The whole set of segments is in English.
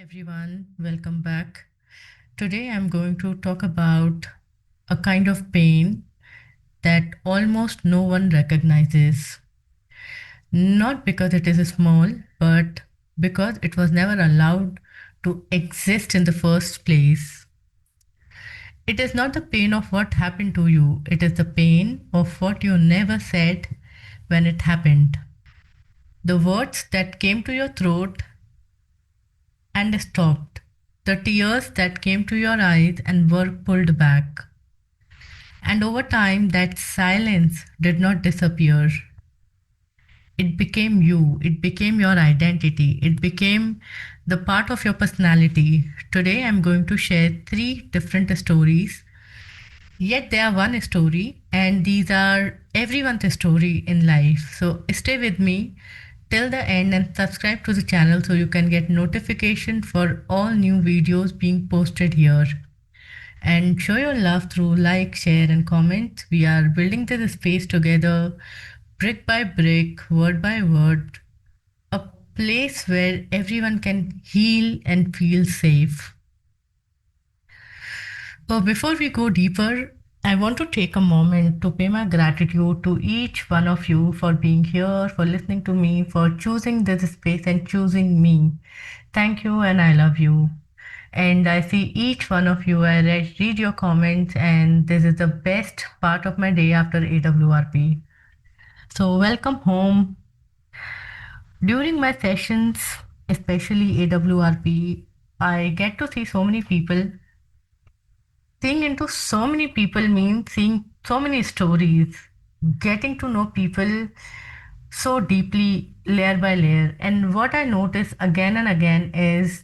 Everyone, welcome back. Today I'm going to talk about a kind of pain that almost no one recognizes. Not because it is small, but because it was never allowed to exist in the first place. It is not the pain of what happened to you, it is the pain of what you never said when it happened. The words that came to your throat and stopped. The tears that came to your eyes and were pulled back. And over time, that silence did not disappear. It became you, it became your identity, it became the part of your personality. Today, I'm going to share three different stories, yet they are one story, and these are everyone's story in life. So, stay with me till the end and subscribe to the channel so you can get notification for all new videos being posted here. And show your love through like, share, and comment. We are building this space together, brick by brick, word by word, a place where everyone can heal and feel safe. So, before we go deeper, I want to take a moment to pay my gratitude to each one of you for being here, for listening to me, for choosing this space and choosing me. Thank you, and I love you. And I see each one of you. I read your comments, and this is the best part of my day after AWRP. So, welcome home. During my sessions, especially AWRP, I get to see so many people. Seeing into so many people means seeing so many stories, getting to know people so deeply, layer by layer. And what I notice again and again is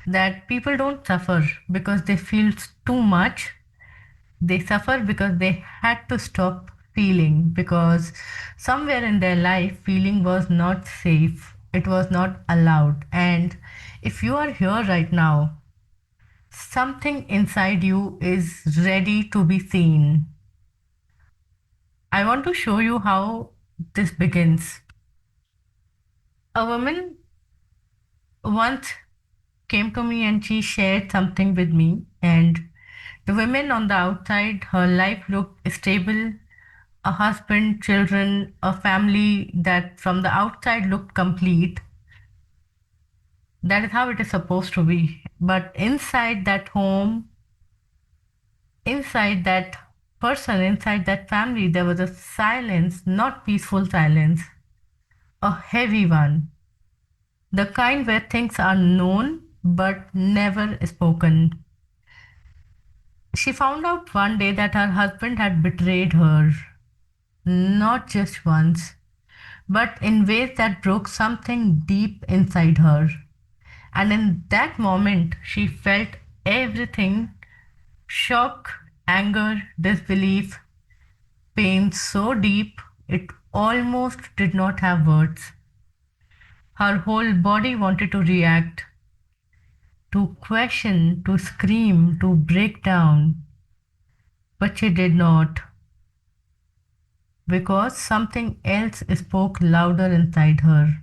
that people don't suffer because they feel too much. They suffer because they had to stop feeling, because somewhere in their life feeling was not safe, it was not allowed. And if you are here right now, something inside you is ready to be seen. I want to show you how this begins. A woman once came to me and she shared something with me, and the women on the outside, her life looked stable, a husband, children, a family that from the outside looked complete. That is how it is supposed to be. But inside that home, inside that person, inside that family, there was a silence, not peaceful silence, a heavy one. The kind where things are known but never spoken. She found out one day that her husband had betrayed her, not just once, but in ways that broke something deep inside her. And in that moment, she felt everything: shock, anger, disbelief, pain so deep it almost did not have words. Her whole body wanted to react, to question, to scream, to break down, but she did not, because something else spoke louder inside her.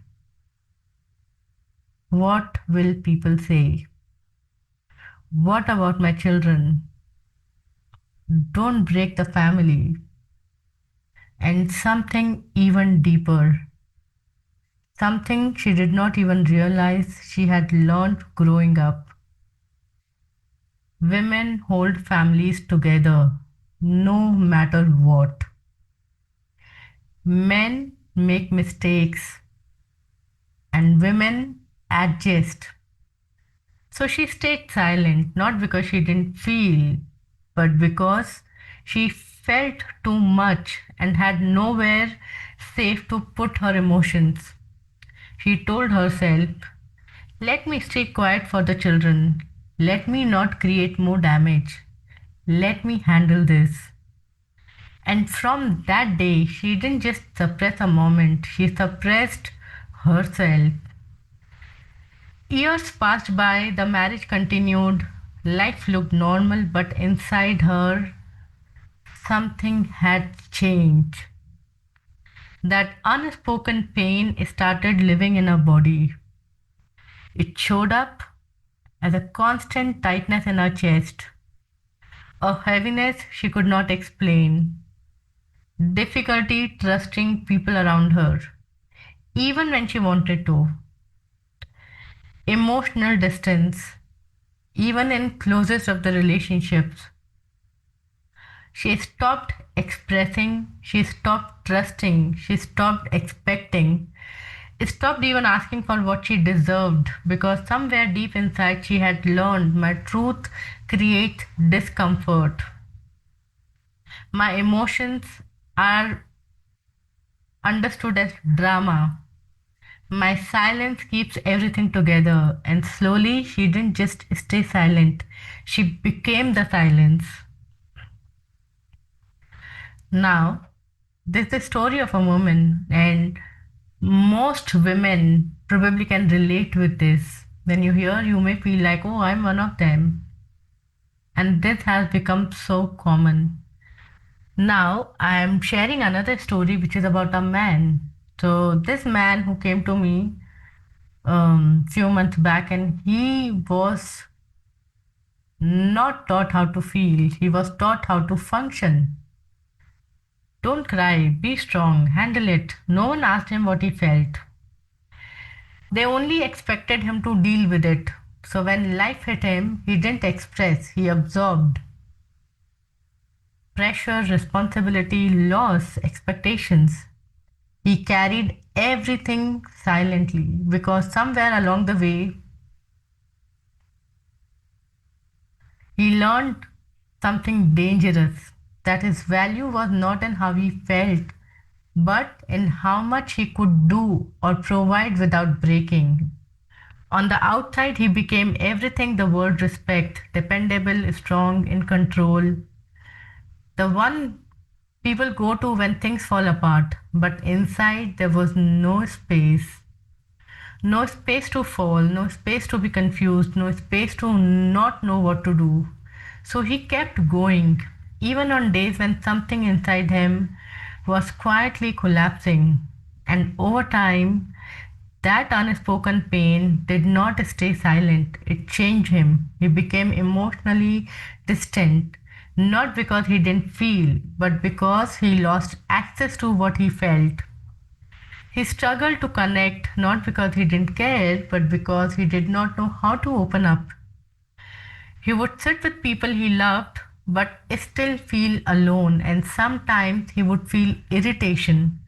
What will people say? What about my children? Don't break the family. And something even deeper, something she did not even realize she had learned growing up. Women hold families together no matter what. Men make mistakes and women adjust. So she stayed silent, not because she didn't feel, but because she felt too much and had nowhere safe to put her emotions. She told herself, let me stay quiet for the children. Let me not create more damage. Let me handle this. And from that day, she didn't just suppress a moment, she suppressed herself. Years passed by, the marriage continued, life looked normal, but inside her, something had changed. That unspoken pain started living in her body. It showed up, as a constant tightness in her chest, a heaviness she could not explain, difficulty trusting people around her, even when she wanted to, emotional distance, even in closest of the relationships. She stopped expressing, she stopped trusting, she stopped expecting, stopped even asking for what she deserved because somewhere deep inside she had learned my truth creates discomfort. My emotions are understood as drama. My silence keeps everything together, and slowly she didn't just stay silent, she became the silence. Now, this is the story of a woman, and most women probably can relate with this. When you hear, you may feel like, oh, I'm one of them. And this has become so common. Now, I am sharing another story which is about a man. So, this man who came to me few months back, and he was not taught how to feel, he was taught how to function. Don't cry, be strong, handle it. No one asked him what he felt. They only expected him to deal with it. So when life hit him, he didn't express, he absorbed. Pressure, responsibility, loss, expectations. He carried everything silently because somewhere along the way, he learned something dangerous, that his value was not in how he felt, but in how much he could do or provide without breaking. On the outside, he became everything the world respect, dependable, strong, in control, the one people go to when things fall apart. But inside, there was no space. No space to fall, no space to be confused, no space to not know what to do. So he kept going, even on days when something inside him was quietly collapsing. And over time, that unspoken pain did not stay silent, it changed him. He became emotionally distant, not because he didn't feel, but because he lost access to what he felt. He struggled to connect not because he didn't care, but because he did not know how to open up. He would sit with people he loved, but still feel alone, and sometimes he would feel irritation,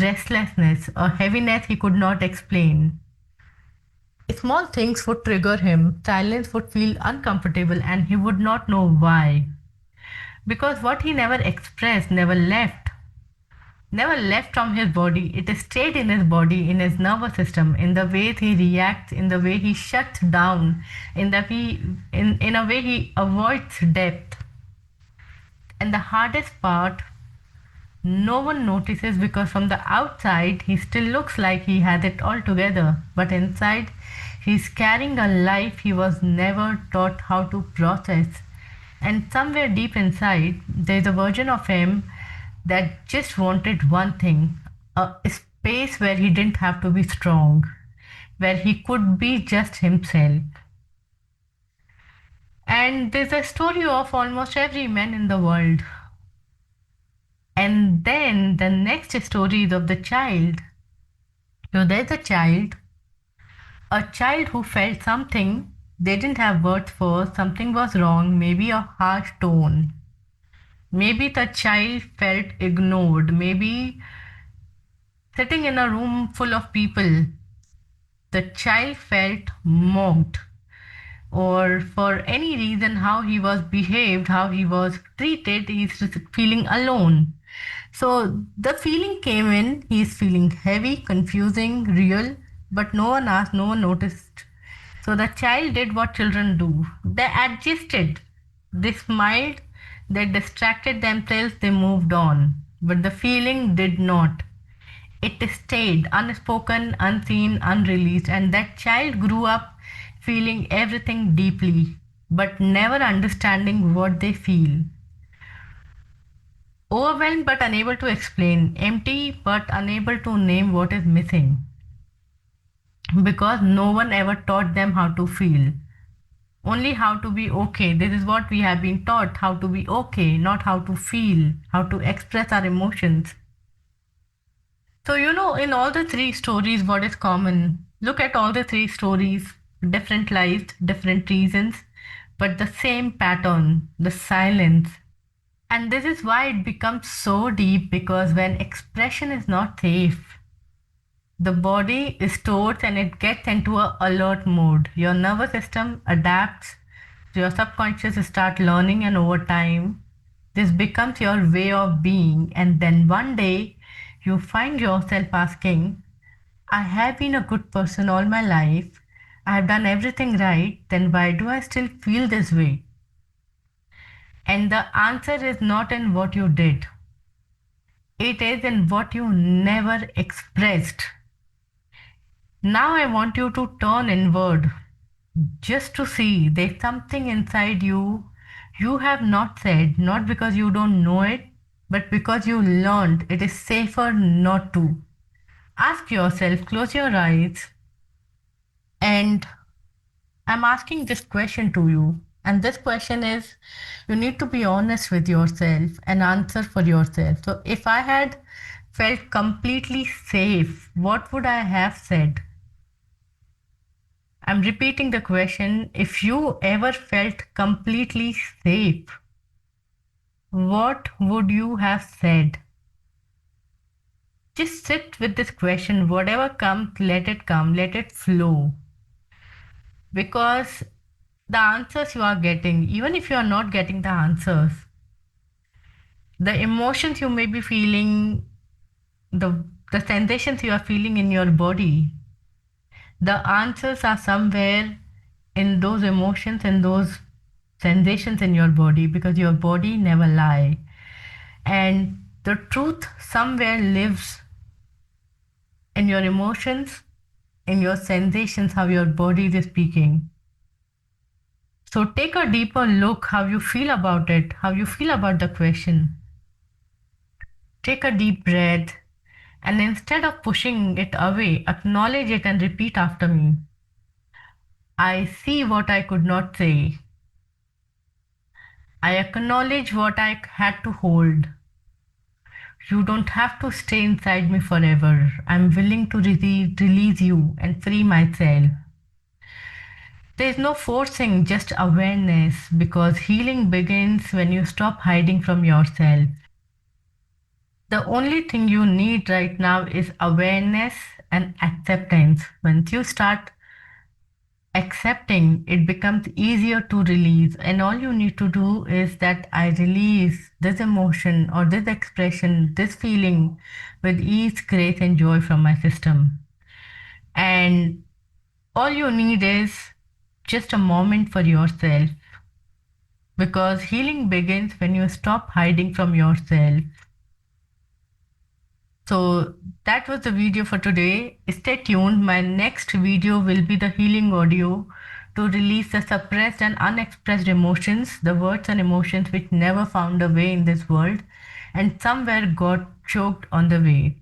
restlessness, or heaviness he could not explain. Small things would trigger him, silence would feel uncomfortable, and he would not know why. Because what he never expressed never left from his body. It stayed in his body, in his nervous system, in the way he reacts, in the way he shuts down, in a way he avoids depth. And the hardest part, no one notices because from the outside he still looks like he has it all together, but inside he's carrying a life he was never taught how to process. And somewhere deep inside, there's a version of him that just wanted one thing, a space where he didn't have to be strong, where he could be just himself. And there's a story of almost every man in the world. And then the next story is of the child. So there's a child who felt something they didn't have words for, something was wrong, maybe a harsh tone. Maybe the child felt ignored, maybe sitting in a room full of people, the child felt mocked, or for any reason, how he was behaved, how he was treated, he's just feeling alone. So the feeling came in, he's feeling heavy, confusing, real, but no one asked, no one noticed. So the child did what children do. They adjusted, they smiled, they distracted themselves, they moved on. But the feeling did not. It stayed unspoken, unseen, unreleased, and that child grew up feeling everything deeply, but never understanding what they feel. Overwhelmed but unable to explain, empty but unable to name what is missing, because no one ever taught them how to feel. only how to be okay. This is what we have been taught, how to be okay, not how to feel, how to express our emotions. So, in all the three stories, what is common? Look at all the three stories, different lives, different reasons, but the same pattern, the silence. And this is why it becomes so deep, because when expression is not safe, the body distorts and it gets into a alert mode. Your nervous system adapts, your subconscious start learning, and over time, this becomes your way of being. And then one day, you find yourself asking, I have been a good person all my life. I have done everything right. Then why do I still feel this way? And the answer is not in what you did, it is in what you never expressed. Now I want you to turn inward just to see there's something inside you have not said, not because you don't know it, but because you learned it is safer not to. Ask yourself, close your eyes, and I'm asking this question to you. And this question is, you need to be honest with yourself and answer for yourself. So, if I had felt completely safe, what would I have said? I'm repeating the question. If you ever felt completely safe, what would you have said? Just sit with this question. Whatever comes, let it come, let it flow. Because the answers you are getting, even if you are not getting the answers, the emotions you may be feeling, the sensations you are feeling in your body, the answers are somewhere in those emotions and those sensations in your body, because your body never lie, and the truth somewhere lives in your emotions, in your sensations, how your body is speaking. So take a deeper look how you feel about it, how you feel about the question. Take a deep breath, and instead of pushing it away, acknowledge it and repeat after me. I see what I could not say. I acknowledge what I had to hold. You don't have to stay inside me forever. I'm willing to release you and free myself. There's no forcing, just awareness, because healing begins when you stop hiding from yourself. The only thing you need right now is awareness and acceptance. Once you start accepting, it becomes easier to release, and all you need to do is that I release this emotion or this expression, this feeling with ease, grace, and joy from my system. And all you need is just a moment for yourself, because healing begins when you stop hiding from yourself. So that was the video for today. Stay tuned. My next video will be the healing audio to release the suppressed and unexpressed emotions, the words and emotions which never found a way in this world and somewhere got choked on the way.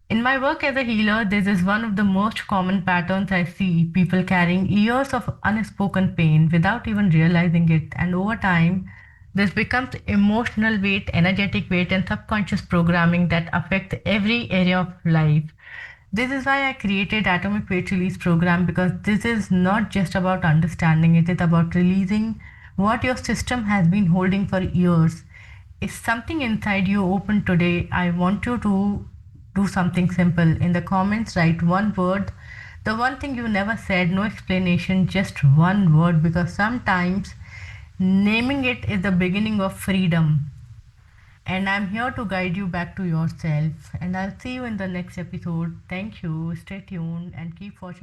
In my work as a healer, this is one of the most common patterns I see, people carrying years of unspoken pain without even realizing it. And over time, this becomes emotional weight, energetic weight, and subconscious programming that affect every area of life. This is why I created Atomic Weight Release Program, because this is not just about understanding, it is about releasing what your system has been holding for years. Is something inside you open today? I want you to do something simple. In the comments, write one word, the one thing you never said, no explanation, just one word, because sometimes naming it is the beginning of freedom. And I'm here to guide you back to yourself. And I'll see you in the next episode. Thank you. Stay tuned and keep watching.